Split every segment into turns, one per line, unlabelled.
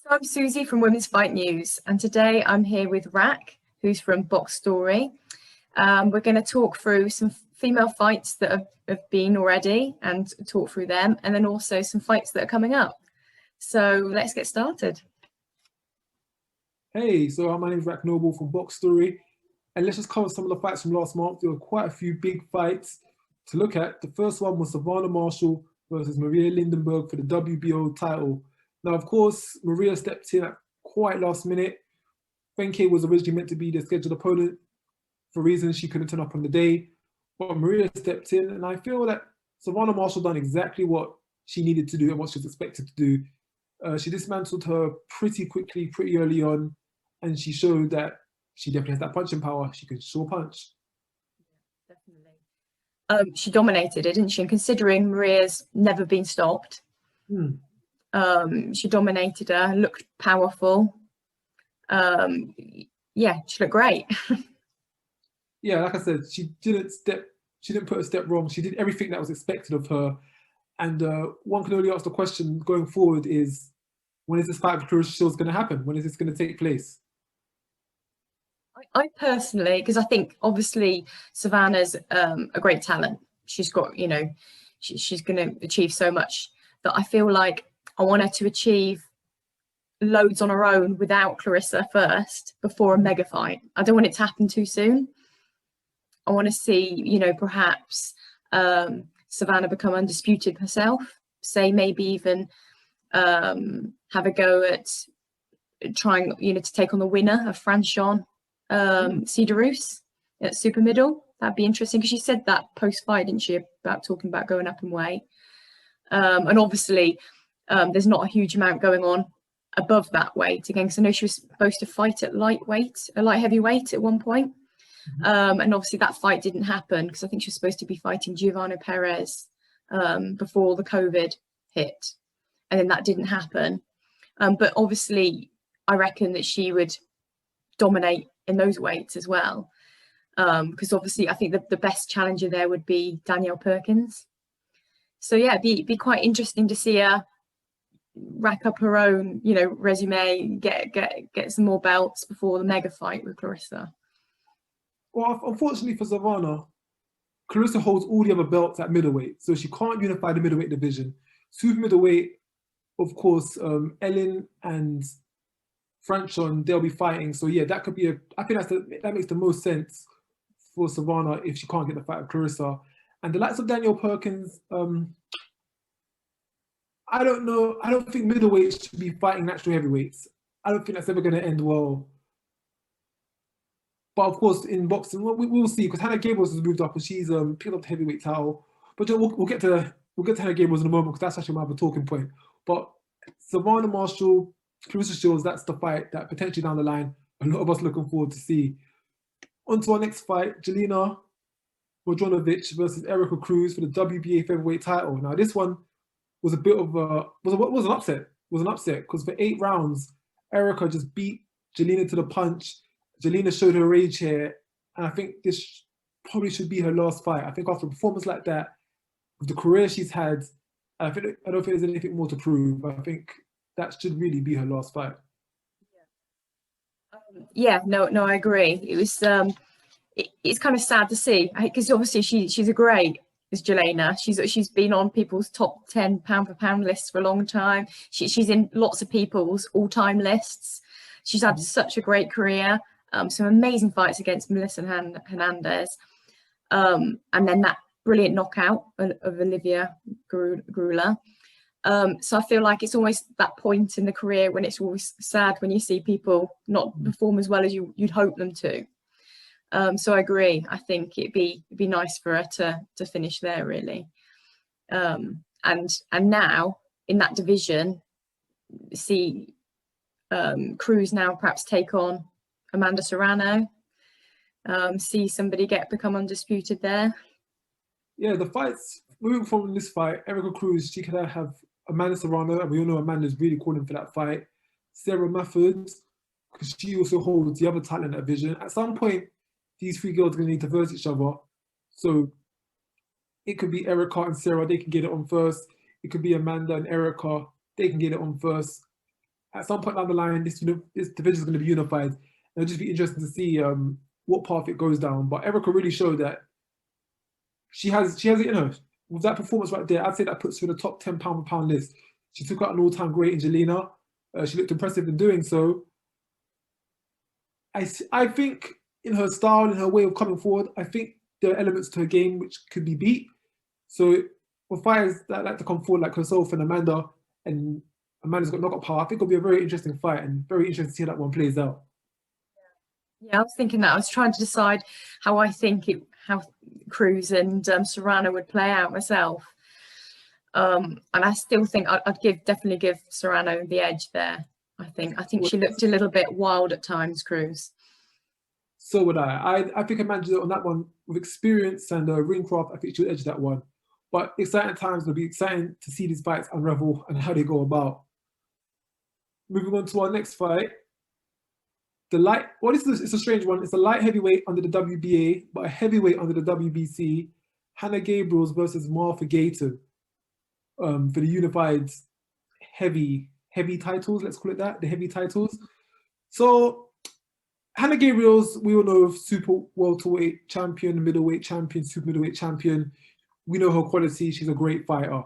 So I'm Suzy from Women's Fight News, and today I'm here with Rack, who's from BoxStory. We're going to talk through some female fights that have been already and talk through them, and then also some fights that are coming up. So let's get started.
Hey, so my name is Rack Noble from BoxStory, and let's just cover some of the fights from last month. There were quite a few big fights to look at. The first one was Savannah Marshall versus Maria Lindberg for the WBO title. Now, of course, Maria stepped in at quite last minute. Franchon was originally meant to be the scheduled opponent for reasons she couldn't turn up on the day, but Maria stepped in, and I feel that Savannah Marshall done exactly what she needed to do and what she was expected to do. She dismantled her pretty quickly, pretty early on, and she showed that she definitely has that punching power. She can sure punch.
Yeah, definitely. She dominated it, didn't she? And considering Maria's never been stopped, she dominated her, looked powerful. Yeah, she looked great.
Yeah, like I said, she didn't put a step wrong. She did everything that was expected of her. And one can only ask the question going forward is, when is this fight with Claressa Shields going to happen? When is this going to take place?
I personally, because I think obviously Savannah's a great talent. She's got, you know, she's going to achieve so much that I feel like I want her to achieve loads on her own without Claressa first before a mega fight. I don't want it to happen too soon. I want to see, you know, perhaps Savannah become undisputed herself, say maybe even have a go at trying, you know, to take on the winner of Franchon, Cederroos at super middle. That'd be interesting, because she said that post-fight, didn't she, about talking about going up in weight. And obviously there's not a huge amount going on above that weight again, because I know she was supposed to fight at light heavyweight at one point. And obviously that fight didn't happen, because I think she was supposed to be fighting Giovanni Perez before the COVID hit, and then that didn't happen. But obviously I reckon that she would dominate in those weights as well, because obviously I think the best challenger there would be Danielle Perkins. So yeah, it'd be quite interesting to see her rack up her own, you know, resume, get some more belts before the mega fight with Claressa.
Well, unfortunately for Savannah, Claressa holds all the other belts at middleweight, so she can't unify the middleweight division. Super middleweight, of course, Elin and Franchon, they'll be fighting. So yeah, that could be I think that makes the most sense for Savannah if she can't get the fight with Claressa. And the likes of Danielle Perkins, I don't know. I don't think middleweights should be fighting natural heavyweights. I don't think that's ever going to end well. But of course, in boxing, we'll see, because Hanna Gabriels has moved up and she's picked up the heavyweight title. But we'll get to Hanna Gabriels in a moment, because that's actually my other talking point. But Savannah Marshall, Claressa Shields, that's the fight that potentially down the line a lot of us looking forward to see. On to our next fight, Jelena Mrdjenovich versus Erika Cruz for the WBA featherweight title. Now this one was a bit of was an upset. It was an upset because for 8 rounds, Erika just beat Jelena to the punch. Jelena showed her age here, and I think this probably should be her last fight. I think after a performance like that, with the career she's had, I don't think there's anything more to prove. I think that should really be her last fight.
Yeah, no, I agree. It was it's kind of sad to see, because obviously she's a great is Jelena. She's been on people's top 10 pound for pound lists for a long time. She's in lots of people's all-time lists. She's had such a great career. Some amazing fights against Melissa Hernandez, and then that brilliant knockout of Olivia Gruler. So I feel like it's always that point in the career when it's always sad when you see people not perform as well as you'd hope them to. So I agree. I think it'd be nice for her to finish there, really. And now in that division, see Cruz now perhaps take on Amanda Serrano. See somebody become undisputed there.
Yeah, the fights moving from this fight, Erika Cruz, she could have Amanda Serrano, and we all know Amanda's really calling for that fight. Sarah Matthews, because she also holds the other title in that division. At some point, these 3 girls are going to need to verse each other. So it could be Erika and Sarah, they can get it on first. It could be Amanda and Erika, they can get it on first. at some point down the line, this division is going to be unified. It'll just be interesting to see what path it goes down. But Erika really showed that she has it in her. With that performance right there, I'd say that puts her in the top 10 pound per pound list. She took out an all-time great in Jelena. She looked impressive in doing so. I think in her style, in her way of coming forward, I think there are elements to her game which could be beat. So for fighters that like to come forward like herself and Amanda's got knockout power, I think it'll be a very interesting fight and very interesting to see how that one plays out.
Yeah, I was thinking that. I was trying to decide how how Cruz and Serrano would play out myself. And I still think I'd definitely give Serrano the edge there. I think she looked a little bit wild at times, Cruz.
So would I. I think Amanda on that one with experience and ring craft, I think she'll edge that one. But exciting times, will be exciting to see these fights unravel and how they go about. Moving on to our next fight. It's a strange one. It's a light heavyweight under the WBA, but a heavyweight under the WBC. Hanna Gabriels versus Martha Gaytan for the unified heavy titles. Let's call it that, the heavy titles. So Hanna Gabriels, we all know, super welterweight champion, middleweight champion, super middleweight champion. We know her quality. She's a great fighter.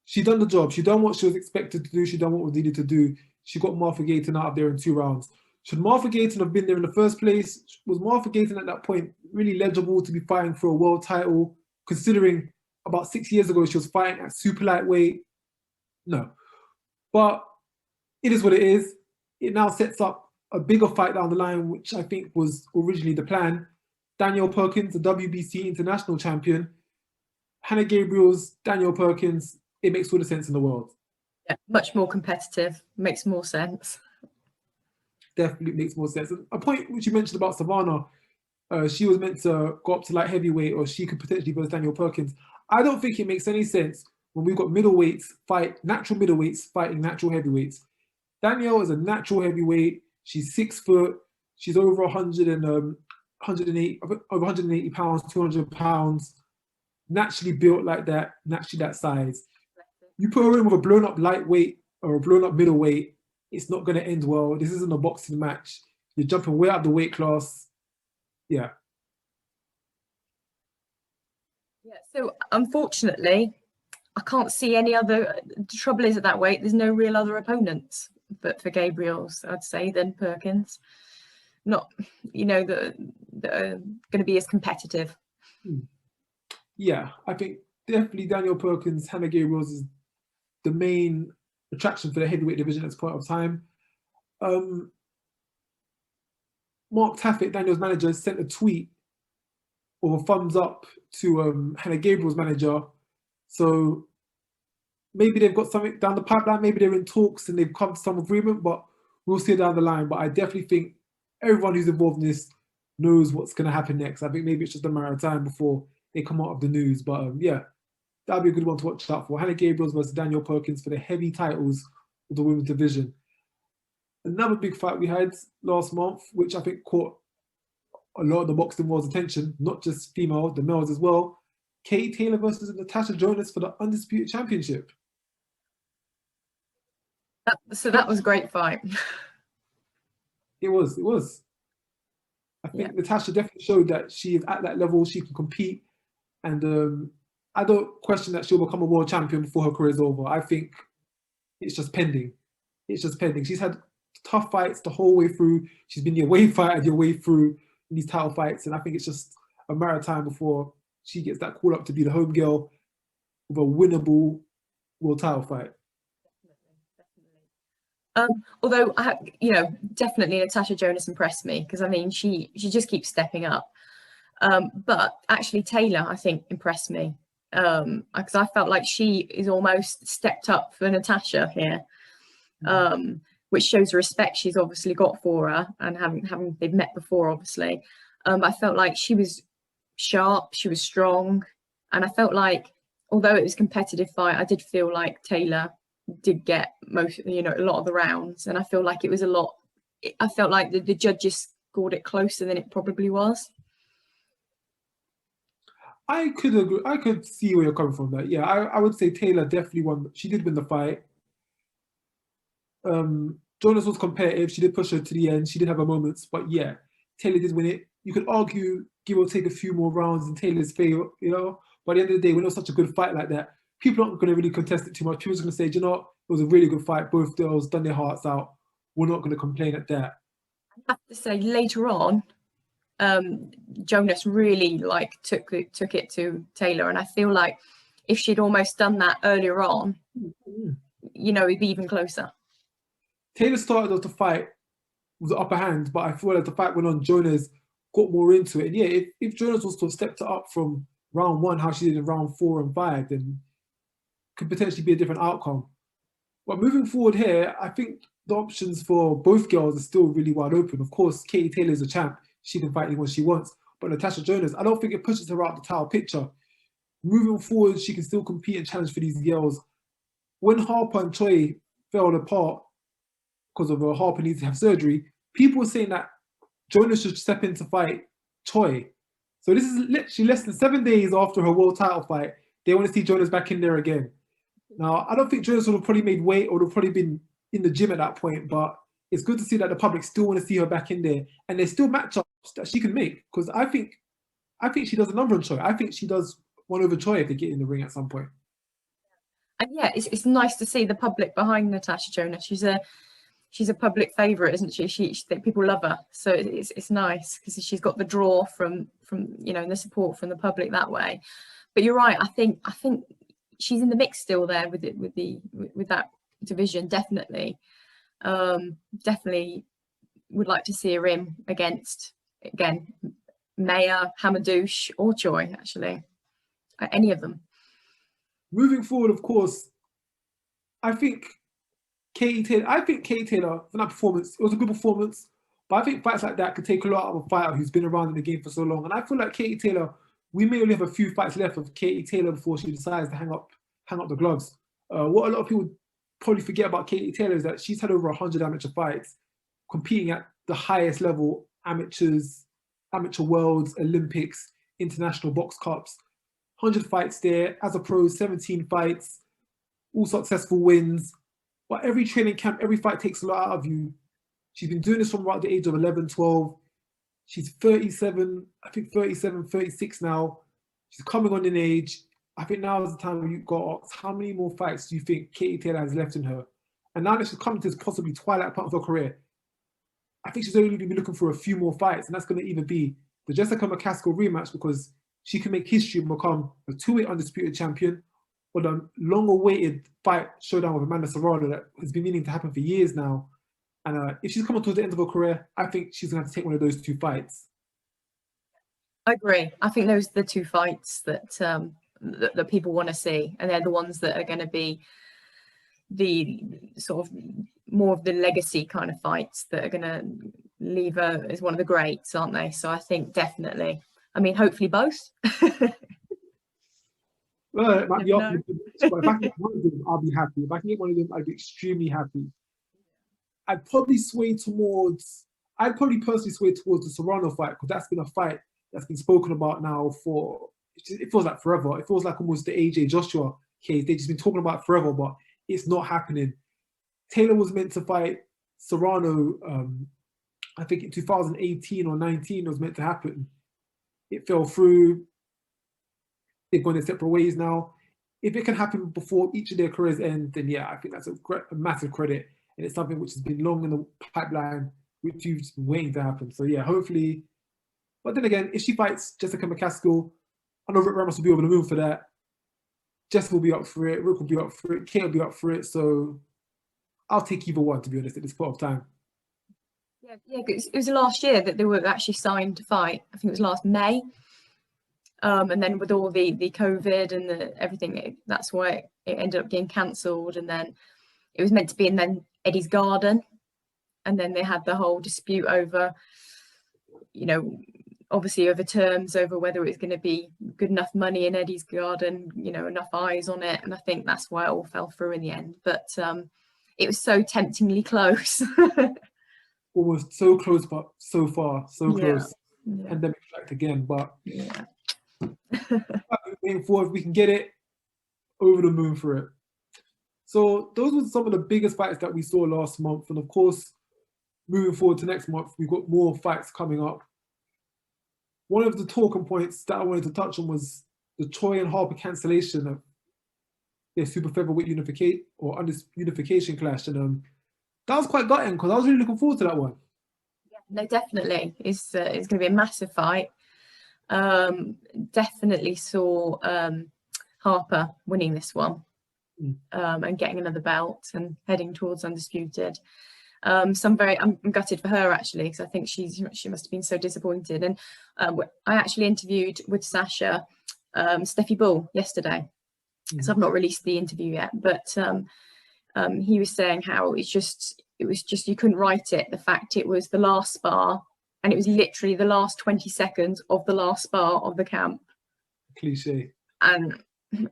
She done the job. She done what she was expected to do. She done what was needed to do. She got Martha Gaytan out of there in 2 rounds. Should Martha Gaytan have been there in the first place? Was Martha Gaytan at that point really legible to be fighting for a world title, considering about 6 years ago she was fighting at super lightweight? No. But it is what it is. It now sets up a bigger fight down the line, which I think was originally the plan. Danielle Perkins, the WBC international champion. Hanna Gabriels, Danielle Perkins. It makes all the sense in the world.
Yeah, much more competitive. Makes more sense.
Definitely makes more sense. And a point which you mentioned about Savannah, she was meant to go up to light heavyweight, or she could potentially versus Danielle Perkins. I don't think it makes any sense when we've got middleweights natural middleweights fighting natural heavyweights. Danielle is a natural heavyweight. She's 6 foot. She's over 180 pounds, 200 pounds. Naturally built like that, naturally that size. You put her in with a blown up lightweight or a blown up middleweight, it's not going to end well. This isn't a boxing match. You're jumping way out of the weight class. Yeah.
Yeah. So unfortunately, I can't see any other. The trouble is at that weight, there's no real other opponents but for Gabriels, I'd say, than Perkins. Not, that are going to be as competitive.
Yeah, I think definitely Danielle Perkins, Hanna Gabriels is the main attraction for the heavyweight division at this point of time. Mark Taffet, Daniel's manager, sent a tweet or a thumbs up to Hanna Gabriel's manager. So maybe they've got something down the pipeline. Maybe they're in talks and they've come to some agreement, but we'll see it down the line. But I definitely think everyone who's involved in this knows what's going to happen next. I think maybe it's just a matter of time before they come out of the news. But yeah, that'll be a good one to watch out for. Hanna Gabriels versus Danielle Perkins for the heavy titles of the women's division. Another big fight we had last month, which I think caught a lot of the boxing world's attention, not just female, the males as well. Katie Taylor versus Natasha Jonas for the Undisputed Championship.
So that was a great fight.
It was. I think Natasha definitely showed that she is at that level, she can compete. And I don't question that she'll become a world champion before her career is over. I think it's just pending. She's had tough fights the whole way through. She's been your way through in these title fights. And I think it's just a matter of time before she gets that call up to be the home girl with a winnable world title fight.
Although, definitely Natasha Jonas impressed me because, she just keeps stepping up. But actually Taylor, I think, impressed me because I felt like she is almost stepped up for Natasha here, which shows the respect she's obviously got for her and having they've met before, obviously. I felt like she was sharp, she was strong, and I felt like, although it was a competitive fight, I did feel like Taylor did get most, a lot of the rounds, and I feel like it was a lot. I felt like the judges scored it closer than it probably was.
I could agree. I could see where you're coming from. That, yeah, I would say Taylor definitely won. She did win the fight. Jonas was competitive. She did push her to the end. She did have her moments, but yeah, Taylor did win it. You could argue, give or take a few more rounds in Taylor's favor, you know. But at the end of the day, when it was such a good fight like that, people aren't going to really contest it too much. People are going to say, do you know what? It was a really good fight. Both girls done their hearts out. We're not going to complain at that.
I have to say, later on, Jonas really like took it to Taylor, and I feel like if she'd almost done that earlier on, you know, it'd be even closer.
Taylor started off the fight with the upper hand, but I feel like the fight went on, Jonas got more into it. And yeah, if Jonas was to have stepped it up from round 1, how she did in round 4 and 5, then could potentially be a different outcome. But moving forward here, I think the options for both girls are still really wide open. Of course, Katie Taylor is a champ. She can fight anyone she wants. But Natasha Jonas, I don't think it pushes her out the title picture. Moving forward, she can still compete and challenge for these girls. When Harper and Choi fell apart because of Harper needs to have surgery, people were saying that Jonas should step in to fight Choi. So this is literally less than 7 days after her world title fight. They want to see Jonas back in there again. Now, I don't think Jonas would have probably made weight or would have probably been in the gym at that point, but it's good to see that the public still want to see her back in there, and there's still matchups that she can make, because I think she does a number on Choi. I think she does one over Choi if they get in the ring at some point.
And yeah, it's nice to see the public behind Natasha Jonas. She's a public favourite, isn't she? She people love her, so it's nice because she's got the draw from you know, and the support from the public that way. But you're right. I think she's in the mix still there with that division. Definitely would like to see her in against, again, Maya, Hamadouche or Choi, actually, any of them.
Moving forward, of course, I think Katie Taylor, for that performance, it was a good performance, but I think fights like that could take a lot out of a fighter who's been around in the game for so long. And I feel like Katie Taylor, we may only have a few fights left of Katie Taylor before she decides to hang up the gloves. What a lot of people probably forget about Katie Taylor is that she's had over 100 amateur fights, competing at the highest level, amateurs, amateur worlds, Olympics, international box cups, 100 fights there. As a pro, 17 fights, all successful wins. But every training camp, every fight takes a lot out of you. She's been doing this from about the age of 11, 12. She's 37, I think 37, 36 now. She's coming on in age. I think now is the time where you've got, how many more fights do you think Katie Taylor has left in her? And now that she's coming to this possibly twilight part of her career, I think she's only going to be looking for a few more fights, and that's going to either be the Jessica McCaskill rematch, because she can make history and become a 2-weight undisputed champion, or the long-awaited fight showdown with Amanda Serrano that has been meaning to happen for years now. And if she's coming towards the end of her career, I think she's going to have to take one of those 2 fights.
I agree. I think those are the 2 fights that that people want to see, and they're the ones that are going to be the sort of more of the legacy kind of fights that are going to leave her as one of the greats, aren't they? So I think definitely. I mean, hopefully both.
Well, it might be up, but if I can get one of them, I'll be happy. If I can get one of them, I'd be extremely happy. I'd probably personally sway towards the Serrano fight, because that's been a fight that's been spoken about now for, it feels like forever. It feels like almost the AJ Joshua case. They've just been talking about it forever, but it's not happening. Taylor was meant to fight Serrano, I think in 2018 or 19 it was meant to happen. It fell through. They've gone their separate ways now. If it can happen before each of their careers end, then yeah, I think that's a massive credit. And it's something which has been long in the pipeline, which you've been waiting to happen. So yeah, hopefully. But then again, if she fights Jessica McCaskill, I know Rick Ramos will be over the moon for that. Jess will be up for it. Rick will be up for it. Kate will be up for it. So I'll take either one, to be honest, at this point of time.
Yeah, it was last year that they were actually signed to fight. I think it was last May. And then with all the COVID and everything, that's why it ended up getting cancelled. And then it was meant to be in then Eddie's Garden. And then they had the whole dispute over, you know, obviously over terms, over whether it's going to be good enough money in Eddie's Garden, you know, enough eyes on it. And I think that's why it all fell through in the end. But it was so temptingly close.
Almost so close, but so far, so close.
Yeah.
Pandemic tracked again, but
yeah.
Waiting for, if we can get it, over the moon for it. So those were some of the biggest fights that we saw last month. And of course, moving forward to next month, we've got more fights coming up. One of the talking points that I wanted to touch on was the Choi and Harper cancellation of their super featherweight unification clash. And that was quite gutting because I was really looking forward to that one.
Yeah, no, definitely. It's going to be a massive fight. Definitely saw Harper winning this one and getting another belt and heading towards Undisputed. I'm gutted for her actually, because I think she must have been so disappointed. And I actually interviewed with Sasha Steffi Bull yesterday, so I've not released the interview yet, but he was saying how it was just you couldn't write it. The fact it was the last spar, and it was literally the last 20 seconds of the last spar of the camp.
Cliche.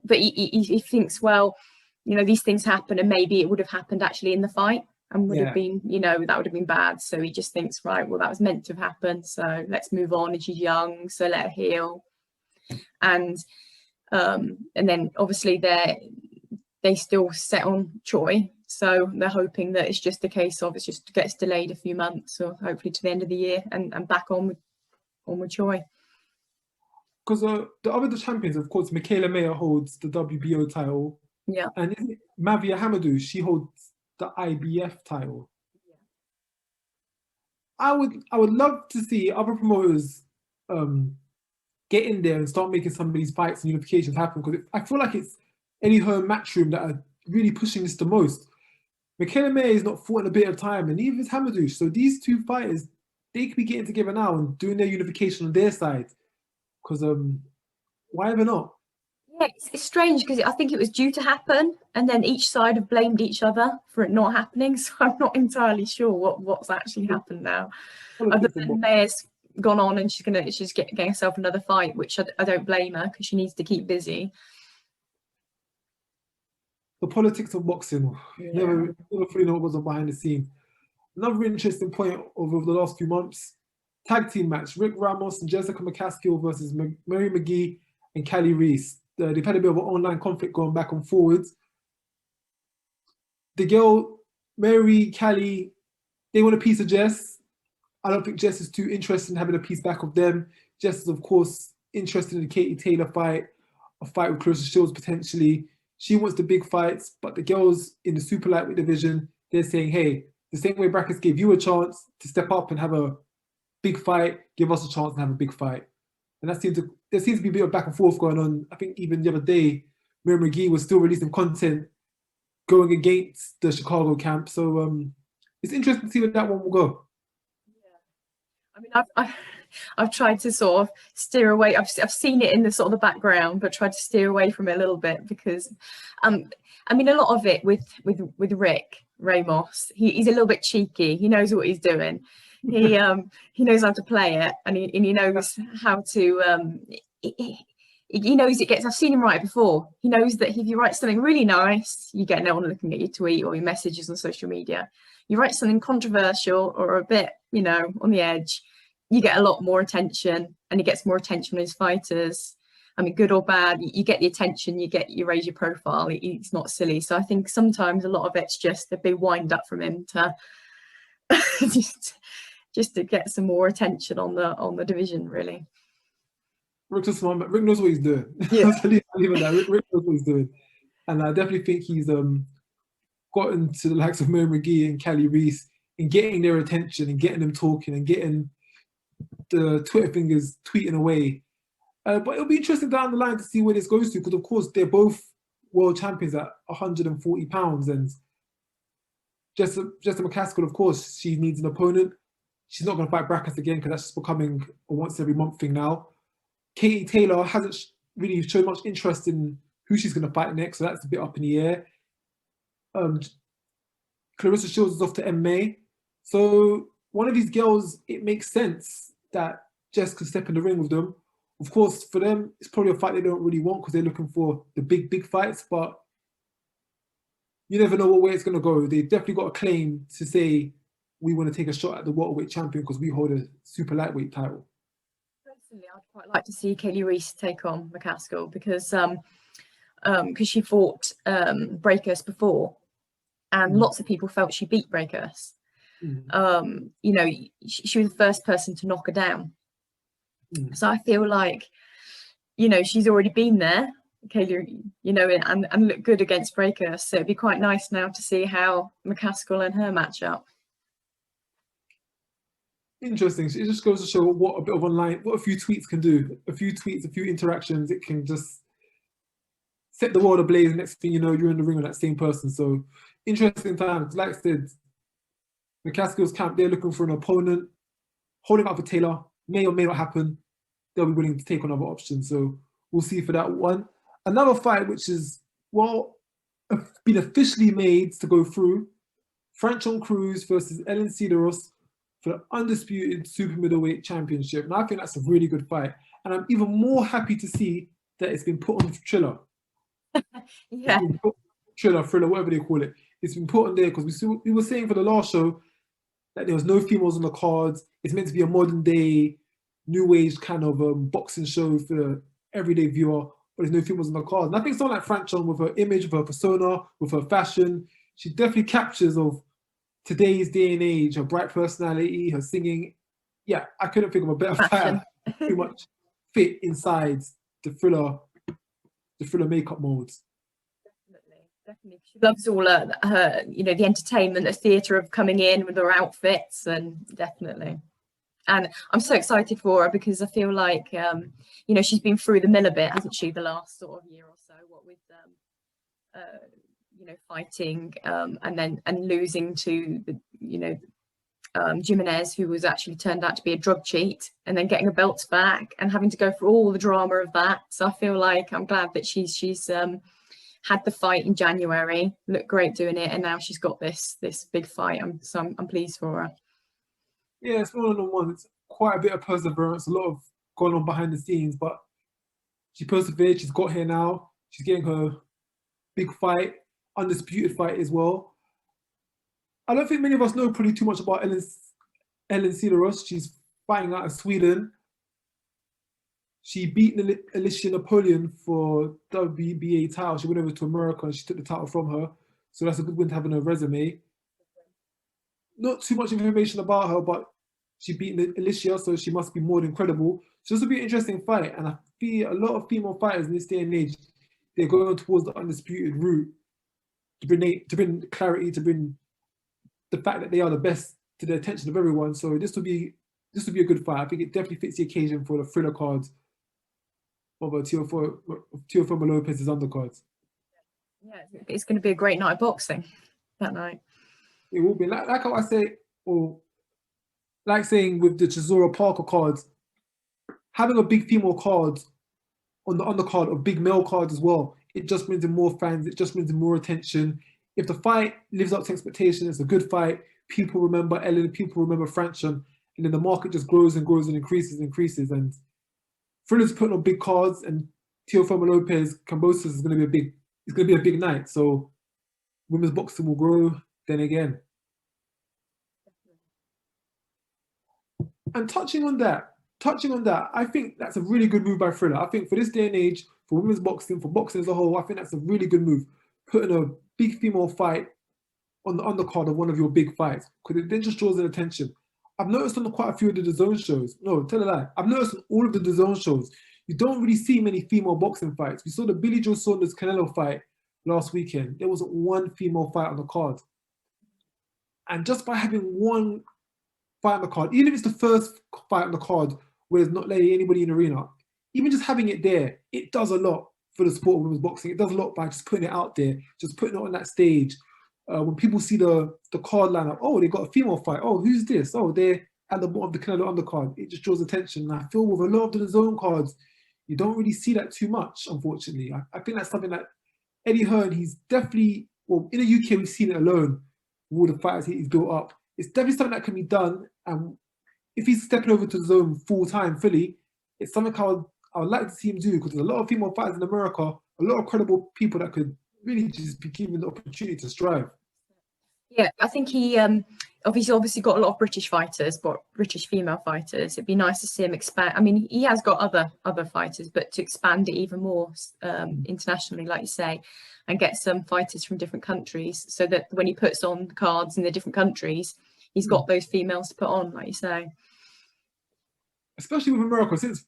But he thinks, well, you know, these things happen, and maybe it would have happened actually in the fight, and would have been, you know, that would have been bad. So he just thinks, right, well, that was meant to have happened. So let's move on. And she's young, so let her heal. And then obviously they still set on Choi, so they're hoping that it's just a case of it just gets delayed a few months, or hopefully to the end of the year, and back on with Choi.
Because the other champions, of course, Michaela Mayer holds the WBO title.
Yeah.
And Mavia Hamadou, she holds the IBF title. Yeah. I would love to see other promoters get in there and start making some of these fights and unifications happen, because I feel like it's Eddie Hearn Matchroom that are really pushing this the most. Michaela Mayer is not fought in a bit of time, and neither is Hamadou. So these two fighters, they could be getting together now and doing their unification on their side. Because why ever not?
Yeah, it's strange, because I think it was due to happen, and then each side have blamed each other for it not happening. So I'm not entirely sure what's actually happened now. Other than Mayer's gone on and she's getting herself another fight, which I don't blame her, because she needs to keep busy.
The politics of boxing, never fully know what goes on behind the scene. Another interesting point over the last few months: tag team match, Rick Ramos and Jessica McCaskill versus Mary McGee and Callie Reis. They've had a bit of an online conflict going back and forwards. The girl, Mary, Callie, they want a piece of Jess. I don't think Jess is too interested in having a piece back of them. Jess is, of course, interested in the Katie Taylor fight, a fight with Clarissa Shields potentially. She wants the big fights, but the girls in the super lightweight division, they're saying, hey, the same way brackets gave you a chance to step up and have a big fight, give us a chance and have a big fight. And there seems to be a bit of back and forth going on. I think even the other day, Mary McGee was still releasing content going against the Chicago camp. So it's interesting to see where that one will go.
Yeah. I mean, I've tried to sort of steer away. I've seen it in the sort of the background, but tried to steer away from it a little bit, because I mean, a lot of it with Rick Ramos, he's a little bit cheeky. He knows what he's doing. He knows how to play it, and he knows how to he knows it gets. I've seen him write it before. He knows that if you write something really nice, you get no one looking at your tweet or your messages on social media. You write something controversial or a bit, you know, on the edge, you get a lot more attention, and he gets more attention on his fighters. I mean, good or bad, you get the attention, you raise your profile. It's not silly. So I think sometimes a lot of it's just a big wind up from him to just to get some more attention on the division, really.
Rick knows what he's doing.
Yeah.
Rick knows what he's doing. And I definitely think he's gotten to the likes of Mary McGee and Callie Reis in getting their attention and getting them talking and getting the Twitter fingers tweeting away. But it'll be interesting down the line to see where this goes to, because of course they're both world champions at 140 pounds, and Jessica McCaskill, of course, she needs an opponent. She's not going to fight brackets again, because that's just becoming a once every month thing now. Katie Taylor hasn't really shown much interest in who she's going to fight next, so that's a bit up in the air. Clarissa Shields is off to MMA. So one of these girls, it makes sense that Jess could step in the ring with them. Of course, for them, it's probably a fight they don't really want, because they're looking for the big fights, but you never know what way it's going to go. They've definitely got a claim to say, we want to take a shot at the welterweight champion because we hold a super lightweight title. Personally,
I'd quite like to see Callie Reis take on McCaskill, because because she fought Breakus before, and lots of people felt she beat Breakus. You know, she was the first person to knock her down. So I feel like, you know, she's already been there, Kaylee, you know, and looked good against Breakus. So it'd be quite nice now to see how McCaskill and her match up.
Interesting. It just goes to show what a bit of online, what a few tweets can do. A few tweets, a few interactions, it can just set the world ablaze. Next thing you know, you're in the ring with that same person. So interesting times. Like I said, McCaskill's camp, they're looking for an opponent, holding up for Taylor. May or may not happen. They'll be willing to take on other options. So we'll see for that one. Another fight, which is, well, been officially made to go through. Franchon Cruz versus Elin Cederroos for the Undisputed Super Middleweight Championship. And I think that's a really good fight. And I'm even more happy to see that it's been put on Triller.
Yeah.
Thriller, whatever they call it. It's been put on there because we were saying for the last show that there was no females on the cards. It's meant to be a modern day, new age kind of boxing show for the everyday viewer, but there's no females on the cards. And I think someone like Franchon, with her image, with her persona, with her fashion, she definitely captures of today's day and age, her bright personality, her singing. Yeah, I couldn't think of a better fighter. Pretty much fit inside the thriller makeup molds.
Definitely. She loves all her, you know, the entertainment, the theatre of coming in with her outfits, and definitely. And I'm so excited for her because I feel like, you know, she's been through the mill a bit, hasn't she, the last sort of year or so, what with, you know, fighting and losing to, the, you know, Jimenez, who was actually turned out to be a drug cheat, and then getting her belts back and having to go through all the drama of that. So I feel like I'm glad that she's had the fight in January, looked great doing it, and now she's got this big fight. I'm pleased for her.
Yeah, it's one of the ones. It's quite a bit of perseverance, a lot of going on behind the scenes, but she persevered. She's got here now. She's getting her big fight, undisputed fight as well. I don't think many of us know pretty too much about Elin Cederroos. She's fighting out of Sweden. She beat Alicia Napoleon for WBA title. She went over to America and she took the title from her. So that's a good win to have in her resume. Not too much information about her, but she beat Alicia, so she must be more than credible. So this will be an interesting fight. And I feel a lot of female fighters in this day and age, they're going towards the undisputed route to bring clarity, to bring the fact that they are the best to the attention of everyone. So this will be a good fight. I think it definitely fits the occasion for the thriller cards of Teofimo Lopez's undercards.
Yeah, it's going to be a great night of boxing that night.
It will be like how I say, or like saying with the Chisora Parker cards, having a big female card on the undercard of big male cards as well. It just brings in more fans. It just brings in more attention. If the fight lives up to expectation, it's a good fight. People remember Elin, people remember Franchon, and then the market just grows and grows and increases and increases. And Thriller's putting on big cards, and Teofimo Lopez Cambosos is going to be a big night. So women's boxing will grow then again. And touching on that, I think that's a really good move by Thriller. I think for this day and age, for women's boxing, for boxing as a whole, I think that's a really good move. Putting a big female fight on the undercard of one of your big fights, because it then just draws an attention. I've noticed on quite a few of the DAZN shows. No, tell a lie. I've noticed on all of the DAZN shows, you don't really see many female boxing fights. We saw the Billy Joe Saunders Canelo fight last weekend. There wasn't one female fight on the card. And just by having one fight on the card, even if it's the first fight on the card where there's not letting anybody in the arena, even just having it there, it does a lot for the sport of women's boxing. It does a lot by just putting it out there, just putting it on that stage. When people see the card lineup, oh, they got a female fight. Oh, who's this? Oh, they're at the bottom of the Canelo undercard. It just draws attention. And I feel with a lot of the DAZN cards, you don't really see that too much, unfortunately. I think that's something that Eddie Hearn, he's definitely, well, in the UK, we've seen it alone with all the fighters he's built up. It's definitely something that can be done. And if he's stepping over to DAZN full-time, fully, it's something I would like to see him do, because there's a lot of female fighters in America, a lot of credible people that could really just be given the opportunity to strive.
Yeah, I think he obviously got a lot of British fighters, but British female fighters. It'd be nice to see him expand. I mean, he has got other fighters, but to expand it even more internationally, like you say, and get some fighters from different countries, so that when he puts on cards in the different countries, he's got those females to put on, like you say.
Especially with America, since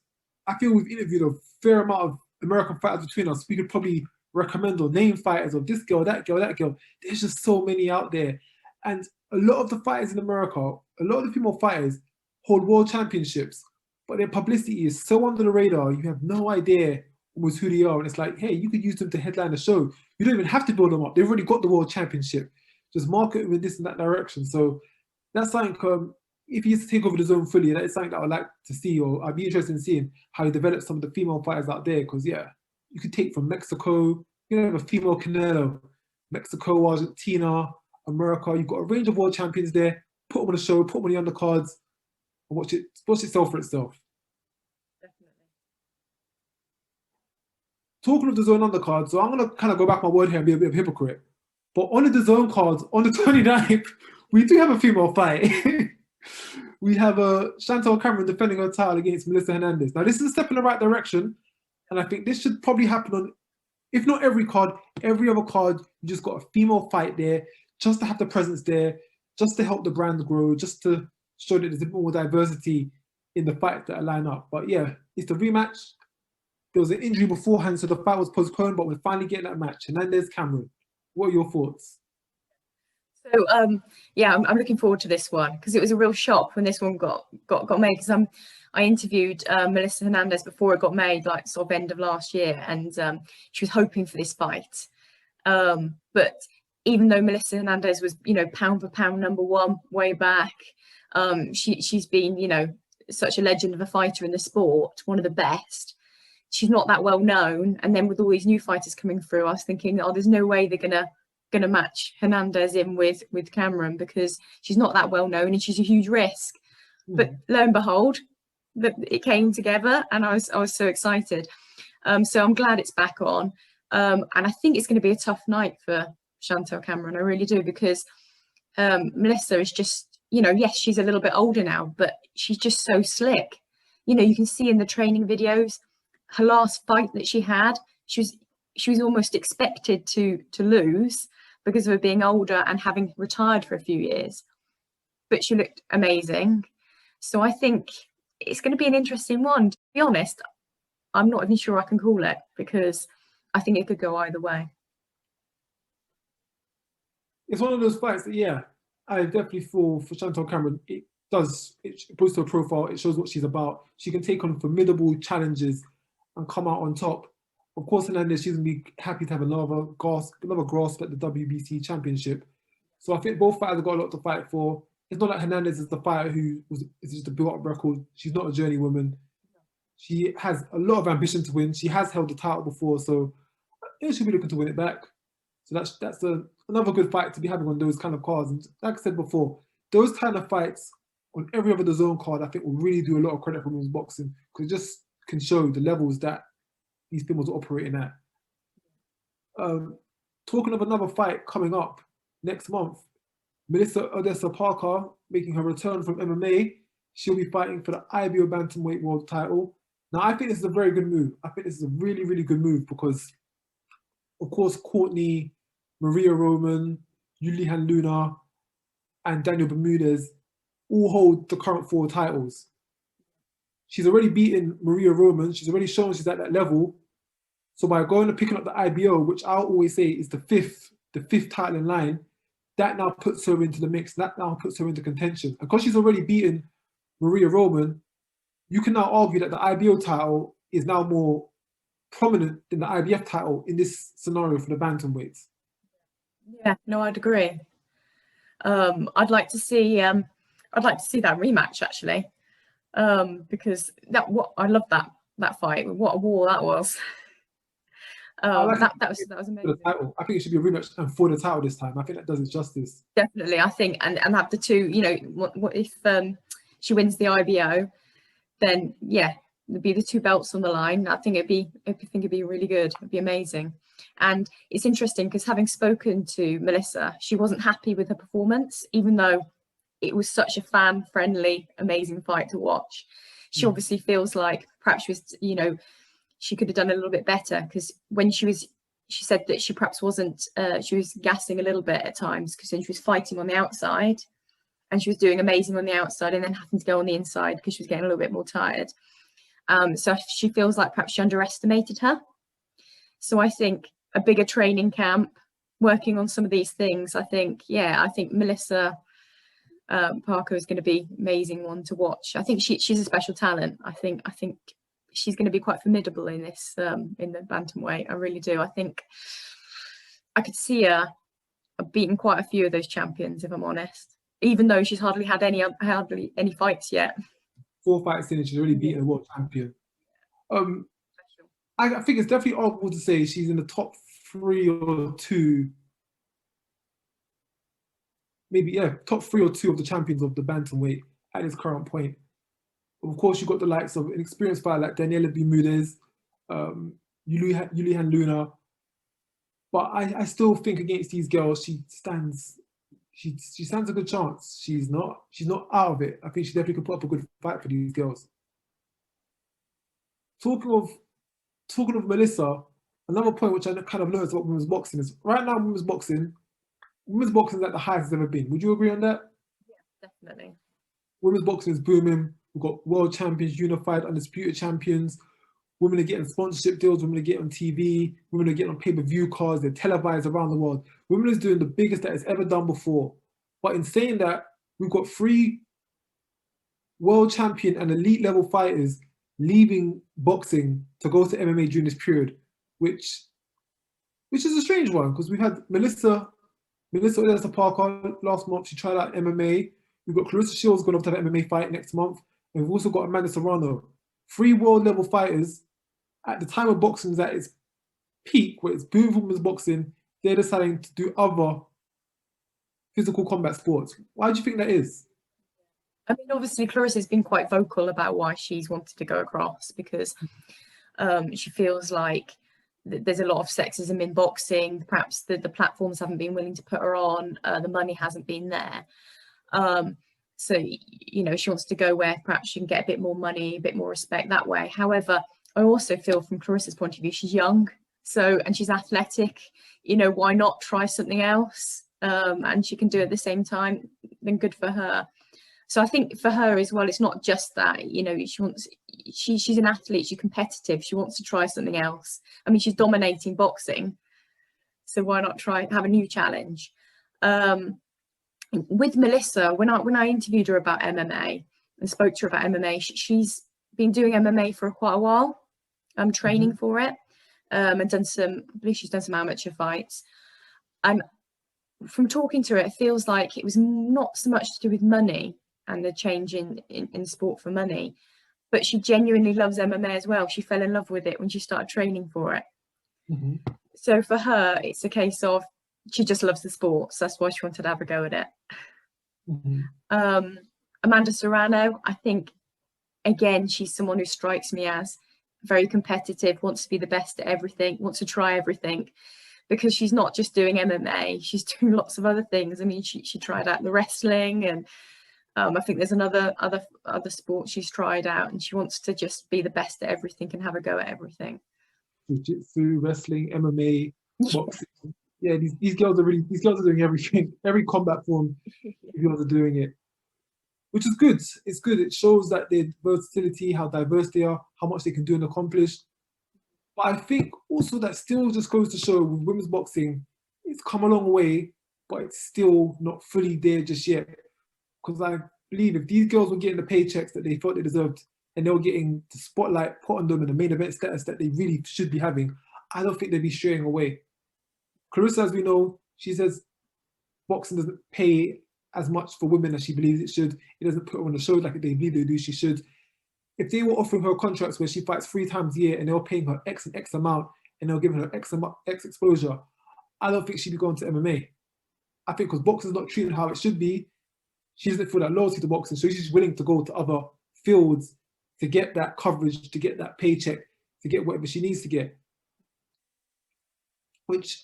I feel we've interviewed a fair amount of American fighters between us, we could probably recommend or name fighters of this girl, that girl, that girl. There's just so many out there. And a lot of the fighters in America, a lot of the female fighters hold world championships, but their publicity is so under the radar, you have no idea almost who they are. And it's like, hey, you could use them to headline a show. You don't even have to build them up. They've already got the world championship. Just market them in this and that direction. So that's something, if he used to take over the zone fully, that is something that I would like to see, or I'd be interested in seeing how he develops some of the female fighters out there. Because, yeah, you could take from Mexico, you know, have a female Canelo, Mexico, Argentina, America. You've got a range of world champions there. Put them on the show, put them on the undercards, and watch it sell for itself.
Definitely.
Talking of the zone undercards, so I'm going to kind of go back my word here and be a bit of a hypocrite. But on the DAZN cards, on the 29th, we do have a female fight. We have Chantelle Cameron defending her title against Melissa Hernandez. Now, this is a step in the right direction, and I think this should probably happen on, if not every card, every other card. You just got a female fight there, just to have the presence there, just to help the brand grow, just to show that there's a bit more diversity in the fights that line up. But yeah, it's the rematch. There was an injury beforehand, so the fight was postponed, but we're finally getting that match. Hernandez Cameron, what are your thoughts?
So yeah, I'm looking forward to this one, because it was a real shock when this one got made, because I interviewed Melissa Hernandez before it got made, like sort of end of last year, and she was hoping for this fight. But even though Melissa Hernandez was, you know, pound for pound #1 way back, she's been, you know, such a legend of a fighter in the sport, one of the best. She's not that well known, and then with all these new fighters coming through, I was thinking, oh, there's no way they're gonna match Hernandez in with Cameron, because she's not that well known and she's a huge risk. But lo and behold, it came together, and I was so excited. So I'm glad it's back on, and I think it's going to be a tough night for Chantelle Cameron. I really do, because Melissa is just, you know, yes, she's a little bit older now, but she's just so slick. You know, you can see in the training videos, her last fight that she had, she was almost expected to lose because of her being older and having retired for a few years, but she looked amazing. So I think it's going to be an interesting one. To be honest, I'm not even sure I can call it, because I think it could go either way.
It's one of those fights that, yeah, I definitely feel for Chantelle Cameron, it boosts her profile, it shows what she's about. She can take on formidable challenges and come out on top. Of course, Hernandez, she's going to be happy to have another grasp at the WBC championship. So I think both fighters have got a lot to fight for. It's not like Hernandez is the fighter who is just a built-up record. She's not a journeywoman. She has a lot of ambition to win. She has held the title before, so she'll be looking to win it back. So that's another good fight to be having on those kind of cards. And like I said before, those kind of fights on every other DAZN card, I think will really do a lot of credit for women's boxing, because it just can show the levels that these females are operating at. Talking of another fight coming up next month, Melissa Odessa Parker making her return from MMA. She'll be fighting for the IBO Bantamweight World title. Now, I think this is a very good move. I think this is a really, really good move, because, of course, Courtney, Maria Roman, Yulihan Luna, and Daniel Bermudez all hold the current 4 titles. She's already beaten Maria Roman. She's already shown she's at that level. So by going and picking up the IBO, which I'll always say is the fifth title in line, that now puts her into the mix. That now puts her into contention. And because she's already beaten Maria Roman, you can now argue that the IBO title is now more prominent than the IBF title in this scenario for the bantamweights.
Yeah, no, I'd agree. I'd like to see that rematch, actually, because I love that fight. What a war that was. That was amazing.
I think it should be a rematch and for the title this time. I think that does it justice.
Definitely, I think, and have the two. You know, what if she wins the IBO, then yeah, there'd be the 2 belts on the line. I think it'd be really good. It'd be amazing. And it's interesting, because having spoken to Melissa, she wasn't happy with her performance, even though it was such a fan-friendly, amazing fight to watch. She obviously feels like perhaps she was, you know, she could have done a little bit better, because when she said that she perhaps wasn't, she was gassing a little bit at times, because then she was fighting on the outside and she was doing amazing on the outside and then having to go on the inside because she was getting a little bit more tired. So she feels like perhaps she underestimated her. So I think a bigger training camp, working on some of these things, I think Melissa Parker is going to be amazing one to watch. I think she's a special talent. I think she's going to be quite formidable in this in the bantamweight. I really do. I think I could see her beating quite a few of those champions, if I'm honest, even though she's hardly had any fights yet.
4 fights in and she's already beaten a world champion. I think it's definitely arguable to say she's in the top 3 or 2, maybe, top 3 or 2 of the champions of the bantamweight at this current point. Of course, you've got the likes of an experienced fighter like Daniela Bermudez, Yulihan Luna. But I still think against these girls, she stands a good chance. She's not out of it. I think she definitely could put up a good fight for these girls. Talking of Melissa, another point which I kind of noticed about women's boxing is right now women's boxing is at the highest it's ever been. Would you agree on that?
Yeah, definitely.
Women's boxing is booming. We've got world champions, unified, undisputed champions. Women are getting sponsorship deals. Women are getting on TV. Women are getting on pay-per-view cards. They're televised around the world. Women is doing the biggest that it's ever done before. But in saying that, we've got 3 world champion and elite level fighters leaving boxing to go to MMA during this period, which is a strange one, because we've had Melissa Odessa Parker last month. She tried out MMA. We've got Clarissa Shields going off to have an MMA fight next month. And we've also got Amanda Serrano. 3 world level fighters at the time of boxing is at its peak, where it's booming for women's boxing. They're deciding to do other physical combat sports. Why do you think that is?
I mean, obviously, Clarissa's been quite vocal about why she's wanted to go across, because she feels like there's a lot of sexism in boxing. Perhaps the platforms haven't been willing to put her on. The money hasn't been there. So, you know, she wants to go where perhaps she can get a bit more money, a bit more respect that way. However, I also feel from Clarissa's point of view, she's young, and she's athletic. You know, why not try something else? And she can do it at the same time, then good for her. So I think for her as well, it's not just that, you know, she's an athlete, she's competitive, she wants to try something else. I mean, she's dominating boxing, so why not have a new challenge? With Melissa, when I interviewed her about MMA and spoke to her about MMA, she's been doing MMA for quite a while, training for it, and I believe she's done some amateur fights. And from talking to her, it feels like it was not so much to do with money and the change in sport for money, but she genuinely loves MMA as well. She fell in love with it when she started training for it. So for her, it's a case of she just loves the sport, so that's why she wanted to have a go at it. Amanda Serrano, I think, again, she's someone who strikes me as very competitive, wants to be the best at everything, wants to try everything, because she's not just doing MMA, she's doing lots of other things. I mean, she tried out the wrestling, and I think there's other sports she's tried out, and she wants to just be the best at everything and have a go at everything.
Jiu-jitsu, wrestling, MMA, boxing. Yeah, these girls are doing everything. Every combat form, these girls are doing it, which is good. It's good. It shows that their versatility, how diverse they are, how much they can do and accomplish. But I think also that still just goes to show with women's boxing, it's come a long way, but it's still not fully there just yet. Because I believe if these girls were getting the paychecks that they thought they deserved, and they were getting the spotlight put on them and the main event status that they really should be having, I don't think they'd be straying away. Clarissa, as we know, she says boxing doesn't pay as much for women as she believes it should. It doesn't put her on the show like they believe they do. She should. If they were offering her contracts where she fights 3 times a year and they were paying her X and X amount and they were giving her X exposure, I don't think she'd be going to MMA. I think because boxing's not treated how it should be, she doesn't feel that loyalty to boxing, so she's willing to go to other fields to get that coverage, to get that paycheck, to get whatever she needs to get. Which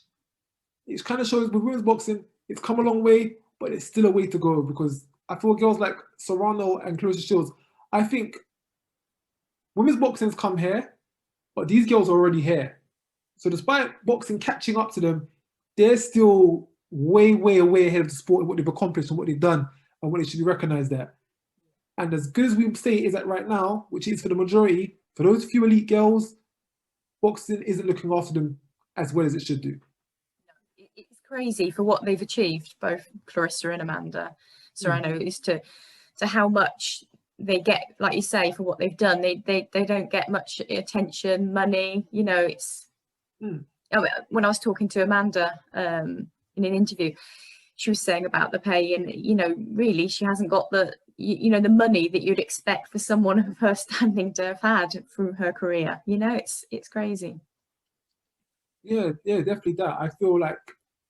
it kind of shows with women's boxing, it's come a long way, but it's still a way to go, because I feel girls like Serrano and Clarissa Shields, I think women's boxing's come here, but these girls are already here. So despite boxing catching up to them, they're still way, way, way ahead of the sport and what they've accomplished and what they've done and what they should be recognised at. And as good as we say it is at right now, which is for the majority, for those few elite girls, boxing isn't looking after them as well as it should do.
It's crazy for what they've achieved, both Clarissa and Amanda Serrano, is to how much they get, like you say, for what they've done. They don't get much attention, money. You know, it's when I was talking to Amanda in an interview, she was saying about the pay, and you know, really, she hasn't got the the money that you'd expect for someone of her standing to have had through her career. You know, it's crazy.
Yeah, definitely that. I feel like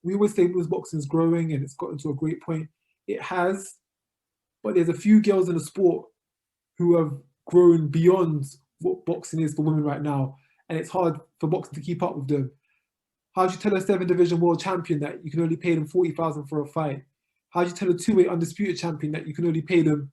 we always say women's boxing is growing and it's gotten to a great point. It has, but there's a few girls in the sport who have grown beyond what boxing is for women right now, and it's hard for boxing to keep up with them. How do you tell a 7 division world champion that you can only pay them 40,000 for a fight? How do you tell a 2-weight undisputed champion that you can only pay them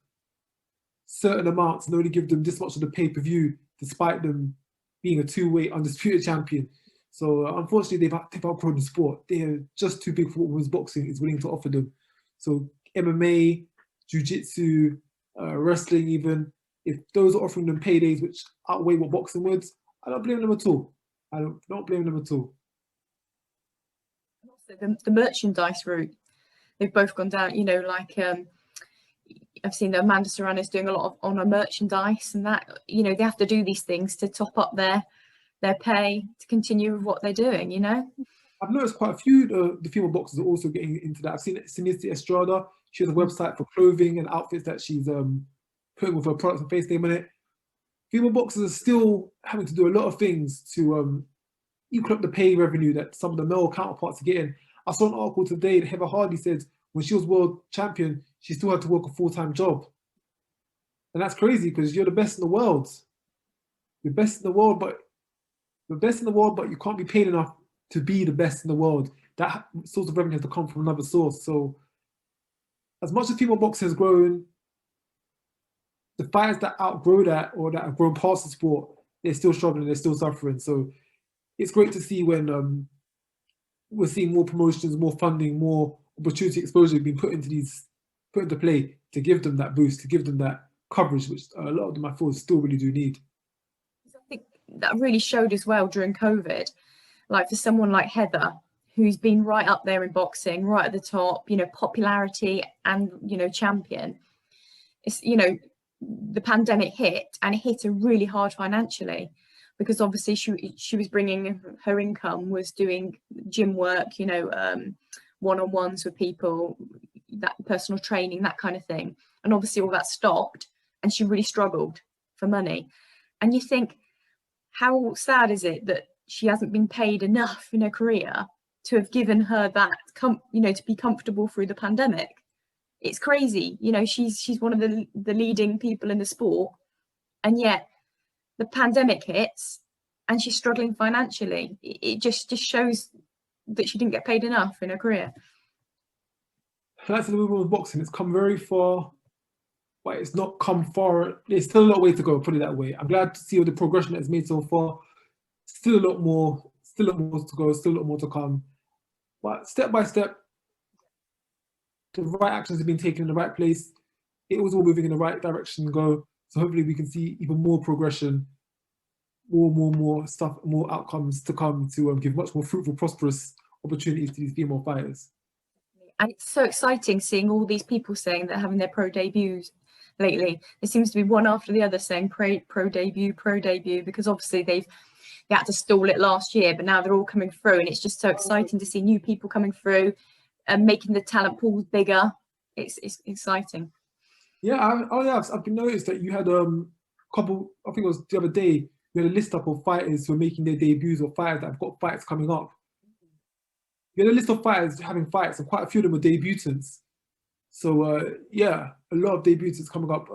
certain amounts and only give them this much of the pay-per-view despite them being a 2-weight undisputed champion? So unfortunately, they've outgrown the sport. They're just too big for what women's boxing is willing to offer them. So MMA, jiu-jitsu, wrestling even, if those are offering them paydays which outweigh what boxing would, I don't blame them at all. I don't blame them at all.
Also the merchandise route, they've both gone down, you know, like I've seen that Amanda Serrano's doing a lot on her merchandise, and that, you know, they have to do these things to top up their pay to continue with what they're doing, you know.
I've noticed quite a few the female boxers are also getting into that. I've seen Sinisi Estrada. She has a website for clothing and outfits that she's putting with her products and face name on it. Female boxers are still having to do a lot of things to equal up the pay revenue that some of the male counterparts are getting. I saw an article today that Heather Hardy said when she was world champion, she still had to work a full-time job. And that's crazy because you're the best in the world. You're best in the world, but you can't be paid enough to be the best in the world. That source of revenue has to come from another source. So as much as female boxing has grown, the fighters that outgrow that or that have grown past the sport, they're still struggling, they're still suffering. So it's great to see when we're seeing more promotions, more funding, more opportunity exposure being put into play to give them that boost, to give them that coverage, which a lot of them I feel still really do need.
I think that really showed as well during COVID, like for someone like Heather, who's been right up there in boxing, right at the top, you know, popularity and, you know, champion. It's, you know, the pandemic hit and it hit her really hard financially because obviously she was bringing her income, was doing gym work, you know, one-on-ones with people, that personal training, that kind of thing. And obviously all that stopped and she really struggled for money. And you think, how sad is it that she hasn't been paid enough in her career to have given her that, you know, to be comfortable through the pandemic? It's crazy. You know, she's one of the leading people in the sport, and yet the pandemic hits and she's struggling financially. It just shows that she didn't get paid enough in her career.
That's the movement of boxing. It's come very far, but it's not come far. There's still a lot of way to go, put it that way. I'm glad to see all the progression that's made so far. Still a lot more to go, still a lot more to come. But step by step, the right actions have been taken in the right place. It was all moving in the right direction. Go. So hopefully we can see even more progression, more stuff, more outcomes to come to give much more fruitful, prosperous opportunities to these female fighters.
And it's so exciting seeing all these people saying they're having their pro debuts lately. There seems to be one after the other saying pro debut, because obviously they had to stall it last year, but now they're all coming through, and it's just so exciting to see new people coming through and making the talent pools bigger. It's exciting.
Yeah, I've been noticed that you had couple, I think it was the other day, you had a list up of fighters who are making their debuts or fighters that have got fights coming up. You had a list of fighters having fights, and quite a few of them are debutants. So yeah, a lot of debutants coming up.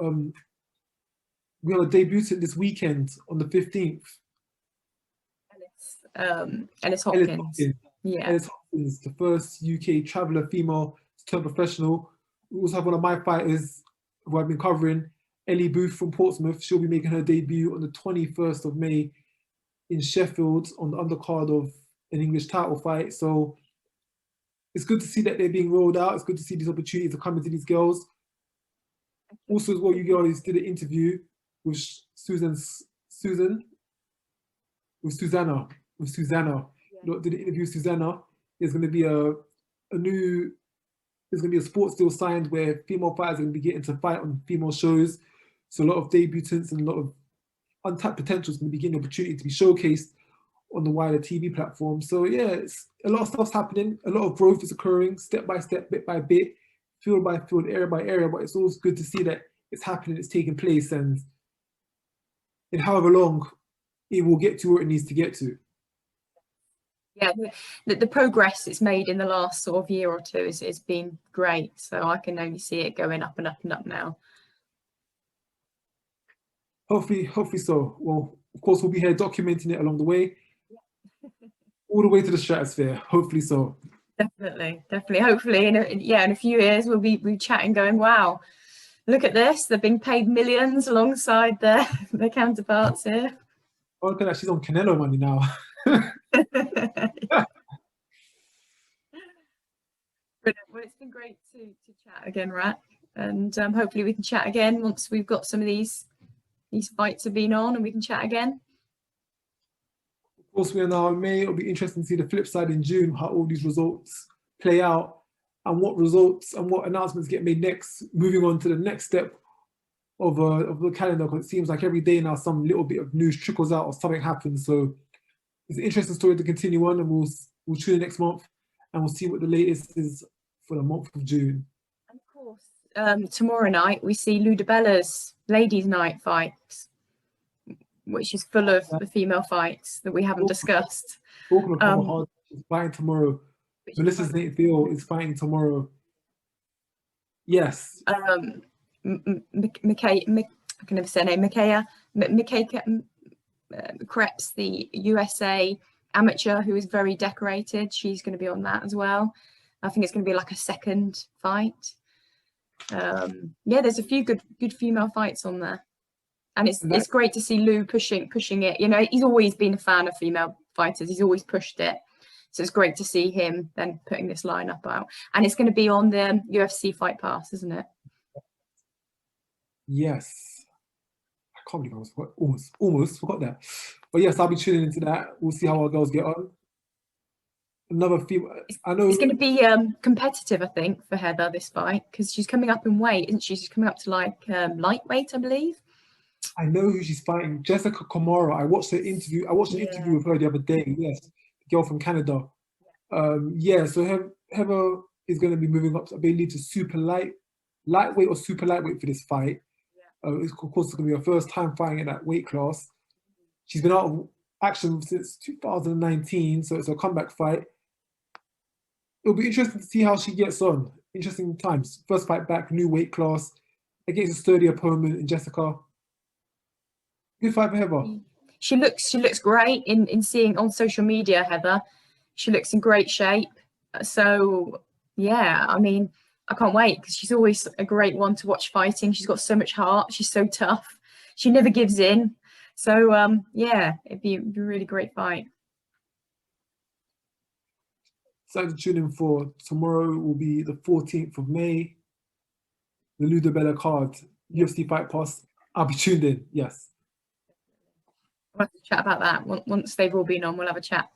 We have a debutant this weekend on the 15th.
Ellis Hopkins.
Yeah, Ellis Hopkins, the first UK traveller female to turn professional. We also have one of my fighters who I've been covering, Ellie Booth from Portsmouth. She'll be making her debut on the 21st of May in Sheffield on the undercard of an English title fight. So it's good to see that they're being rolled out. It's good to see these opportunities are coming to these girls. Also, as well, you girls did an interview with Susanna. Yeah. Did an interview with Susanna. There's going to be there's going to be a sports deal signed where female fighters are going to be getting to fight on female shows. So a lot of debutants and a lot of untapped potential is going to be getting the opportunity to be showcased on the wider TV platform. So yeah, it's a lot of stuff's happening. A lot of growth is occurring step by step, bit by bit, field by field, area by area. But it's always good to see that it's happening, it's taking place, and in however long it will get to where it needs to get to.
Yeah, the progress it's made in the last sort of year or two has been great. So I can only see it going up and up and up now.
Hopefully so. Well, of course, we'll be here documenting it along the way, all the way to the stratosphere. Hopefully so.
Definitely. Hopefully, in a few years, we'll be chatting, going, "Wow, look at this! They're being paid millions alongside their counterparts here."
Oh, look at that! She's on Canelo money now.
Well, it's been great to chat again, Rat, and hopefully we can chat again once we've got some of these fights have been on and we can chat again.
Of course, we are now in May. It'll be interesting to see the flip side in June, how all these results play out and what results and what announcements get made next, moving on to the next step of the calendar, because it seems like every day now some little bit of news trickles out or something happens. So it's an interesting story to continue on, and we'll tune in next month and we'll see what the latest is for the month of June.
And of course, tomorrow night we see Lou DiBella's Ladies' Night fights, which is full of the female fights that we haven't discussed.
Talking about hard, she's fighting tomorrow. Melissa St. Theo is fighting tomorrow. Yes.
I can never say her name. Mikaya Krebs, the USA amateur who is very decorated. She's going to be on that as well. I think it's going to be like a second fight. Yeah, there's a few good female fights on there, and it's great to see Lou pushing it. You know, he's always been a fan of female fighters. He's always pushed it, so it's great to see him then putting this lineup out. And it's going to be on the UFC Fight Pass, isn't it?
Yes. I can't believe I almost forgot that. But yes, I'll be tuning into that. We'll see how our girls get on. Another female. I know
it's going to be competitive, I think, for Heather this fight, because she's coming up in weight, isn't she? She's coming up to like lightweight, I believe.
I know who she's fighting. Jessica Kamara. I watched her interview. I watched an interview with her the other day. Yes, the girl from Canada. Yeah. So Heather is going to be moving up, I believe, to super lightweight or super lightweight for this fight. Of course, it's going to be her first time fighting in that weight class. She's been out of action since 2019, so it's a comeback fight. It'll be interesting to see how she gets on. Interesting times. First fight back, new weight class, against a sturdy opponent in Jessica. Good fight for Heather.
She looks great in seeing on social media, Heather. She looks in great shape. So yeah, I mean, I can't wait, because she's always a great one to watch fighting. She's got so much heart. She's so tough. She never gives in. So yeah, it'd be a really great fight.
Something to tune in for. Tomorrow will be the 14th of May. The Lou DiBella card, UFC Fight Pass. I'll be tuned in, yes.
We'll have to chat about that. Once they've all been on, we'll have a chat.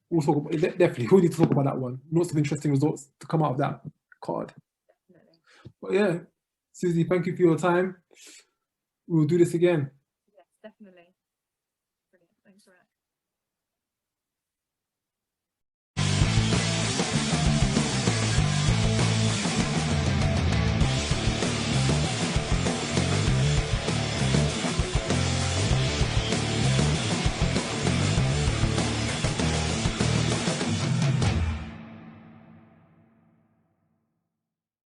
We'll talk about it, definitely. We'll need to talk about that one. Lots of interesting results to come out of that card. Definitely. But yeah, Suzy, thank you for your time. We'll do this again.
Yes, definitely.